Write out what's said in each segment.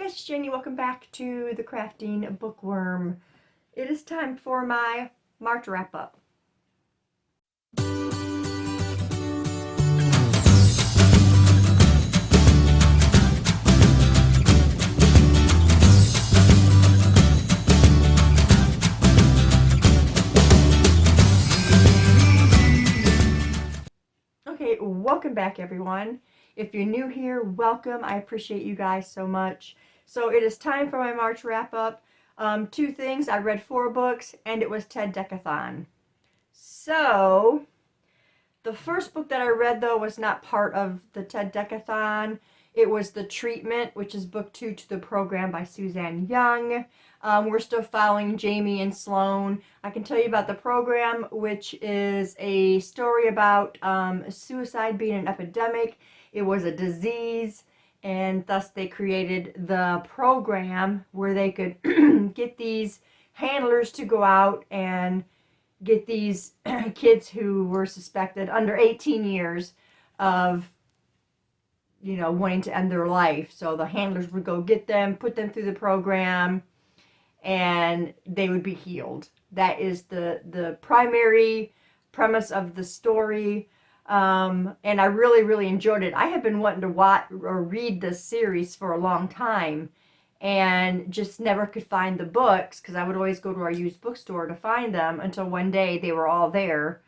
guys, it's Jenny. Welcome back to the Crafting Bookworm. It is time for my March wrap-up. Okay, welcome back everyone. If you're new here, welcome. I appreciate you guys so much. So it is time for my March wrap-up. Two things. I read 4 books, and it was Ted Dekkathon. So, the first book that I read, though, was not part of the Ted Dekkathon. It was The Treatment, which is book 2 to the program by Suzanne Young. We're still following Jamie and Sloan. I can tell you about the program, which is a story about suicide being an epidemic. It was a disease, and thus they created the program where they could get these handlers to go out and get these kids who were suspected under 18 years of, wanting to end their life. So the handlers would go get them, put them through the program, and they would be healed. That is the primary premise of the story. And I really, really enjoyed it. I have been wanting to watch or read this series for a long time and just never could find the books because I would always go to our used bookstore to find them until one day they were all there.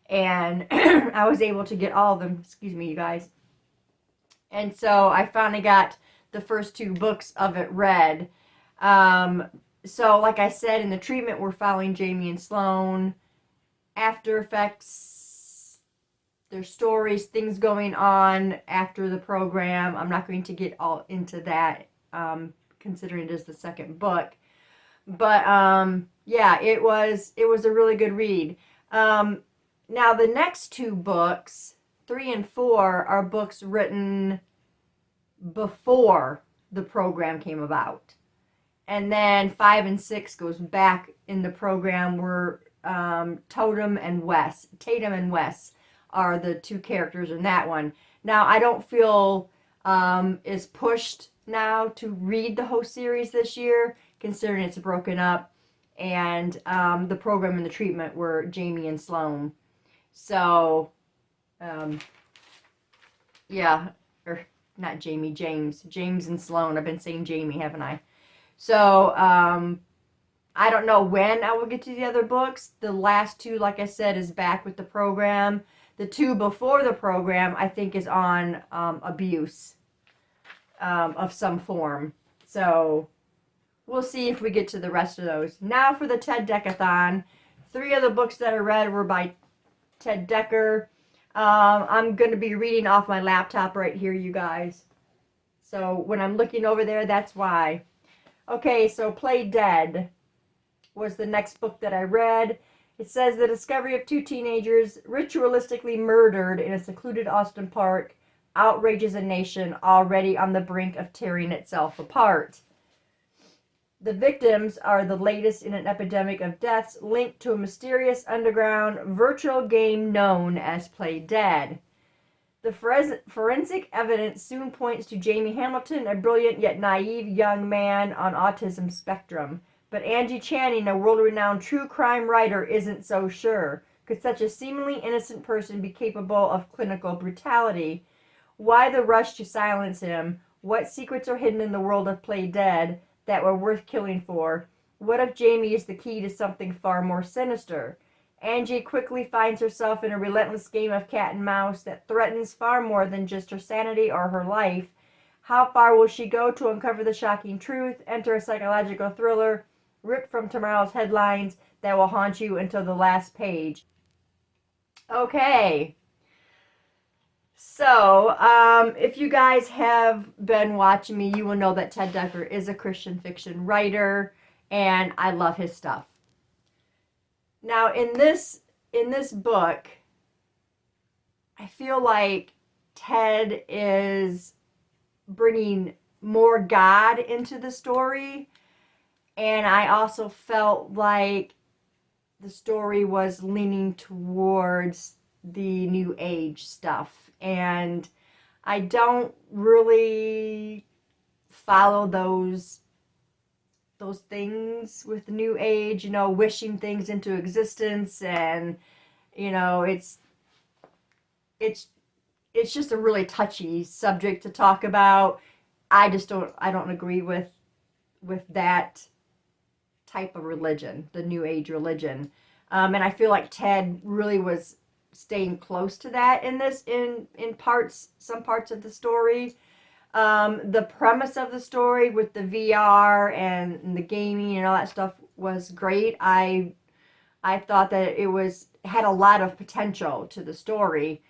And I was able to get all of them. Excuse me, you guys. And so I finally got the first 2 books of it read. So like I said, in The Treatment, we're following Jamie and Sloan. After Effects, their stories, things going on after the program. I'm not going to get all into that, considering it is the second book. But yeah, it was a really good read. Now the next 2 books, 3 and 4, are books written before the program came about. And then 5 and 6 goes back in the program where Tatum and Wes are the 2 characters in that one. Now, I don't feel is pushed now to read the whole series this year, considering it's broken up, and the program and The Treatment were Jamie and Sloan. So, yeah, or not Jamie, James and Sloan. I've been saying Jamie, haven't I? So, I don't know when I will get to the other books. The last 2, like I said, is back with the program. The 2 before the program, I think, is on abuse of some form. So, we'll see if we get to the rest of those. Now for the Ted Dekkathon. 3 of the books that I read were by Ted Dekker. I'm going to be reading off my laptop right here, you guys. So, when I'm looking over there, that's why. Okay, so Play Dead was the next book that I read. It says the discovery of 2 teenagers ritualistically murdered in a secluded Austin park outrages a nation already on the brink of tearing itself apart. The victims are the latest in an epidemic of deaths linked to a mysterious underground virtual game known as Play Dead. The forensic evidence soon points to Jamie Hamilton, a brilliant yet naive young man on autism spectrum. But Angie Channing, a world-renowned true crime writer, isn't so sure. Could such a seemingly innocent person be capable of clinical brutality? Why the rush to silence him? What secrets are hidden in the world of Play Dead that were worth killing for? What if Jamie is the key to something far more sinister? Angie quickly finds herself in a relentless game of cat and mouse that threatens far more than just her sanity or her life. How far will she go to uncover the shocking truth? Enter a psychological thriller ripped from tomorrow's headlines that will haunt you until the last page. Okay. So, if you guys have been watching me, you will know that Ted Dekker is a Christian fiction writer, and I love his stuff. Now, in this book, I feel like Ted is bringing more God into the story, and I also felt like the story was leaning towards the New Age stuff, and I don't really follow those things with the New Age, you know, wishing things into existence, and you know, it's just a really touchy subject to talk about. I don't agree with that type of religion, the New Age religion. And I feel like Ted really was staying close to that in some parts of the story. The premise of the story with the VR and the gaming and all that stuff was great. I thought that had a lot of potential to the story,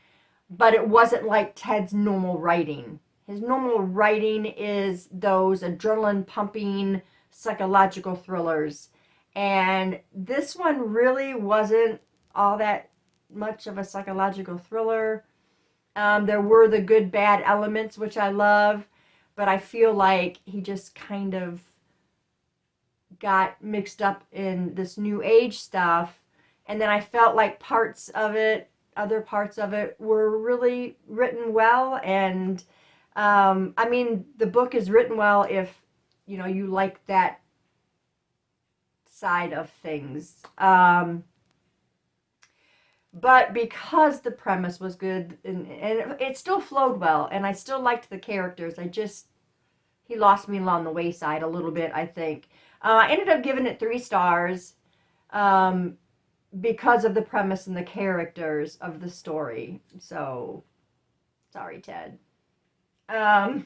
but it wasn't like Ted's normal writing. His normal writing is those adrenaline pumping psychological thrillers. And this one really wasn't all that much of a psychological thriller. There were the good bad elements, which I love, but I feel like he just kind of got mixed up in this New Age stuff. And then I felt like other parts of it were really written well. And I mean, the book is written well if, you know, you like that side of things. But because the premise was good, and it still flowed well, and I still liked the characters, he lost me along the wayside a little bit, I think. I ended up giving it 3 stars because of the premise and the characters of the story. So, sorry, Ted. The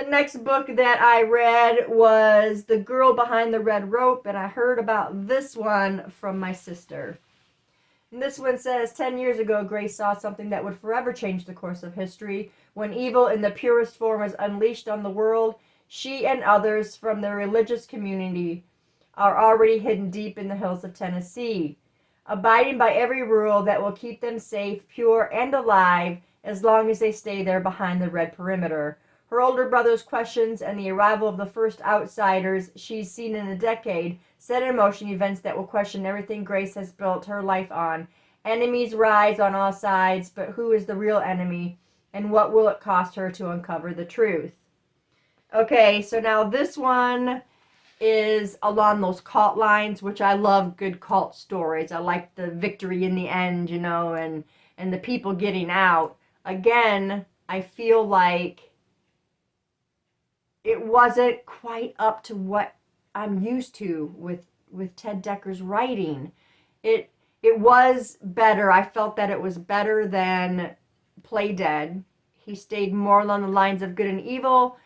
next book that I read was The Girl Behind the Red Rope, and I heard about this one from my sister. And this one says, 10 years ago, Grace saw something that would forever change the course of history. When evil in the purest form is unleashed on the world, she and others from their religious community are already hidden deep in the hills of Tennessee, abiding by every rule that will keep them safe, pure, and alive as long as they stay there behind the red perimeter. Her older brother's questions and the arrival of the first outsiders she's seen in a decade set in motion events that will question everything Grace has built her life on. Enemies rise on all sides, but who is the real enemy, and what will it cost her to uncover the truth? Okay, so now this one is along those cult lines, which I love good cult stories. I like the victory in the end, you know, and the people getting out. Again, I feel like it wasn't quite up to what I'm used to with Ted Dekker's writing. It was better. I felt that it was better than Play Dead. He stayed more along the lines of good and evil,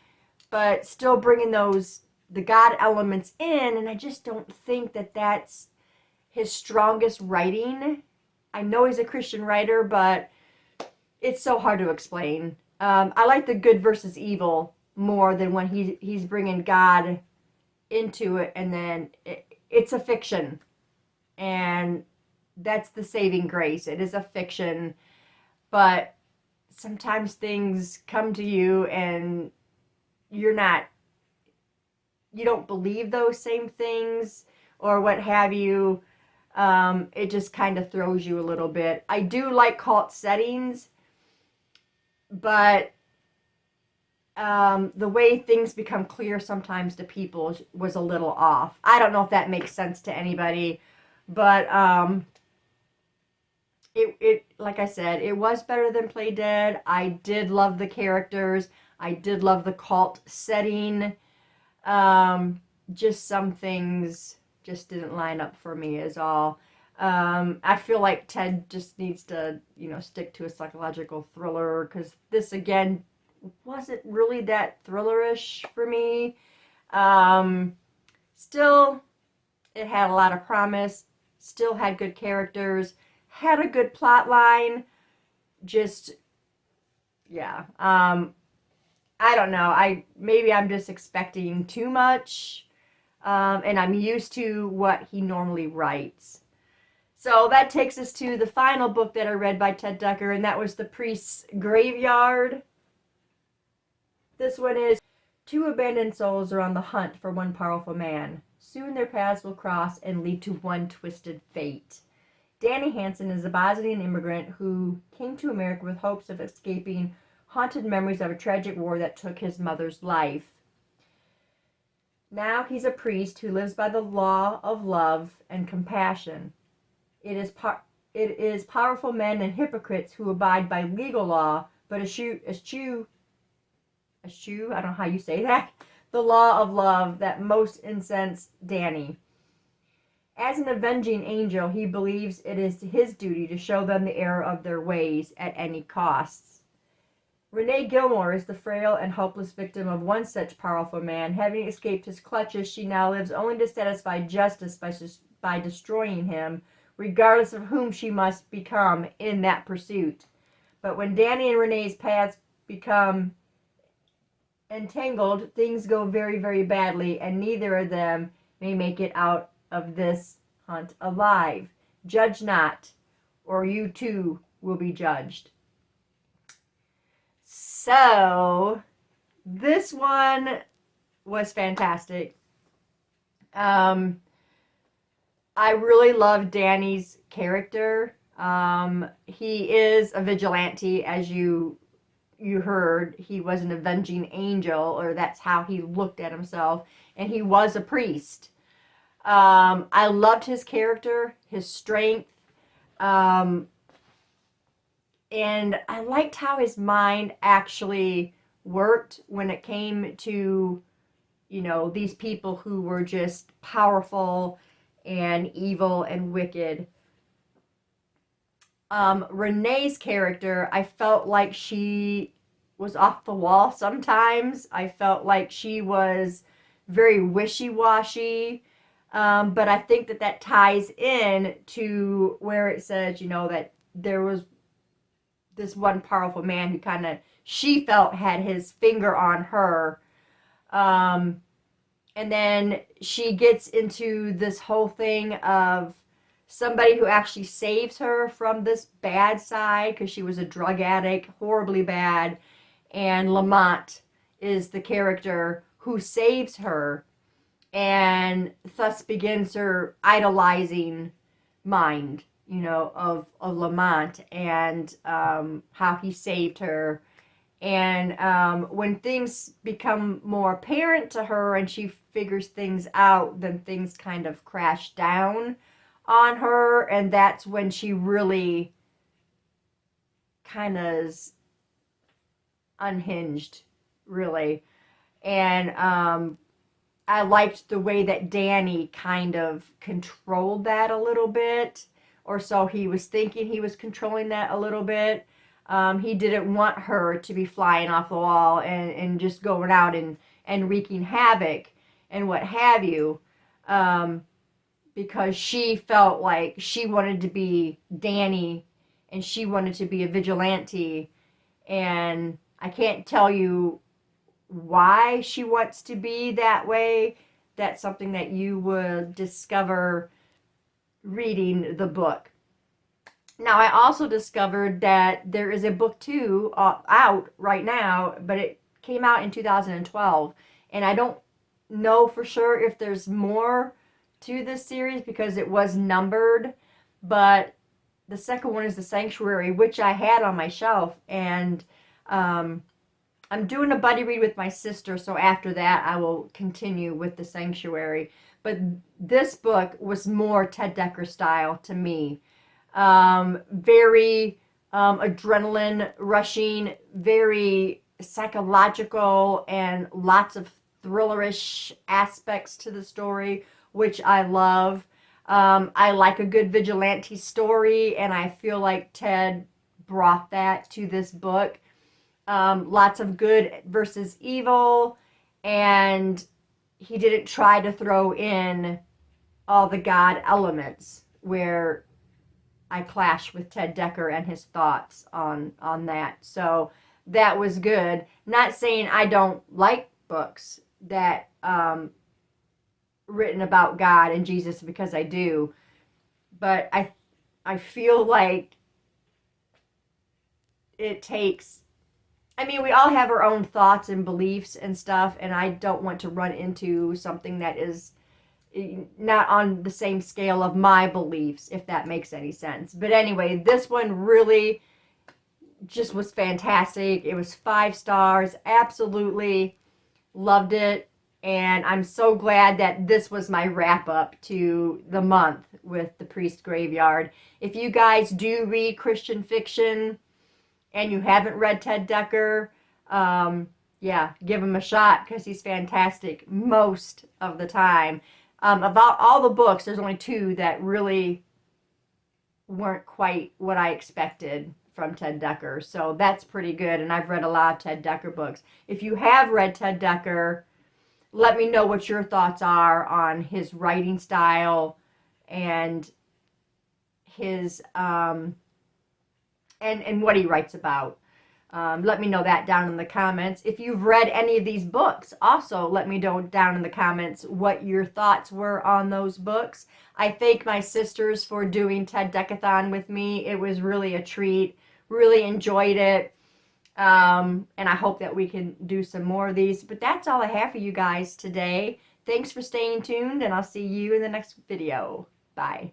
but still bringing the God elements in, and I just don't think that that's his strongest writing. I know he's a Christian writer, but it's so hard to explain. I like the good versus evil more than when he's bringing God into it, and then it's a fiction, and that's the saving grace. It is a fiction, but sometimes things come to you and you don't believe those same things or what have you. It just kind of throws you a little bit. I do like cult settings, but the way things become clear sometimes to people was a little off. I don't know if that makes sense to anybody, but it like I said, it was better than Play Dead. I did love the characters. I did love the cult setting. Just some things just didn't line up for me is all. I feel like Ted just needs to, stick to a psychological thriller, because this, again, wasn't really that thrillerish for me. Still, it had a lot of promise, still had good characters, had a good plot line. Just, yeah. I don't know. Maybe I'm just expecting too much, and I'm used to what he normally writes. So that takes us to the final book that I read by Ted Dekker, and that was The Priest's Graveyard. This one is, 2 abandoned souls are on the hunt for one powerful man. Soon their paths will cross and lead to one twisted fate. Danny Hansen is a Bosnian immigrant who came to America with hopes of escaping haunted memories of a tragic war that took his mother's life. Now he's a priest who lives by the law of love and compassion. It is powerful men and hypocrites who abide by legal law, but eschew, I don't know how you say that, the law of love that most incense Danny. As an avenging angel, he believes it is his duty to show them the error of their ways at any costs. Renee Gilmore is the frail and helpless victim of one such powerful man. Having escaped his clutches, she now lives only to satisfy justice by destroying him, regardless of whom she must become in that pursuit. But when Danny and Renee's paths become entangled, things go very, very badly, and neither of them may make it out of this hunt alive. Judge not, or you too will be judged. So, this one was fantastic. I really love Danny's character. He is a vigilante, as you heard. He was an avenging angel, or that's how he looked at himself, and he was a priest. I loved his character, his strength, and I liked how his mind actually worked when it came to, these people who were just powerful and evil and wicked. Renee's character, I felt like she was off the wall sometimes. I felt like she was very wishy-washy. But I think that ties in to where it says, that there was this one powerful man who she felt had his finger on her. And then she gets into this whole thing of somebody who actually saves her from this bad side, because she was a drug addict, horribly bad. And Lamont is the character who saves her, and thus begins her idolizing mind, of Lamont, and how he saved her. And when things become more apparent to her and she figures things out, then things kind of crash down on her, and that's when she really kind of is unhinged, really. And I liked the way that Danny kind of controlled that a little bit, or so he was thinking he was controlling that a little bit. He didn't want her to be flying off the wall and just going out and wreaking havoc and what have you, because she felt like she wanted to be Danny and she wanted to be a vigilante. And I can't tell you why she wants to be that way. That's something that you would discover reading the book. Now, I also discovered that there is a book 2 out right now, but it came out in 2012, and I don't know for sure if there's more to this series because it was numbered, but the second one is The Sanctuary, which I had on my shelf, and I'm doing a buddy read with my sister, so after that I will continue with The Sanctuary. But this book was more Ted Dekker style to me. Very adrenaline rushing, very psychological, and lots of thrillerish aspects to the story, which I love. I like a good vigilante story, and I feel like Ted brought that to this book. Lots of good versus evil, and he didn't try to throw in all the God elements, where I clash with Ted Dekker and his thoughts on that. So that was good. Not saying I don't like books that written about God and Jesus, because I do, but I feel like it takes, we all have our own thoughts and beliefs and stuff, and I don't want to run into something that is not on the same scale of my beliefs, if that makes any sense. But anyway, this one really just was fantastic. It was 5 stars. Absolutely loved it. And I'm so glad that this was my wrap up to the month with The Priest Graveyard. If you guys do read Christian fiction and you haven't read Ted Dekker, yeah, give him a shot because he's fantastic most of the time. About all the books, there's only 2 that really weren't quite what I expected from Ted Dekker. So that's pretty good. And I've read a lot of Ted Dekker books. If you have read Ted Dekker, let me know what your thoughts are on his writing style and his and what he writes about. Let me know that down in the comments. If you've read any of these books, also let me know down in the comments what your thoughts were on those books. I thank my sisters for doing Ted Dekkathon with me. It was really a treat. Really enjoyed it. And I hope that we can do some more of these. But that's all I have for you guys today. Thanks for staying tuned, and I'll see you in the next video. Bye.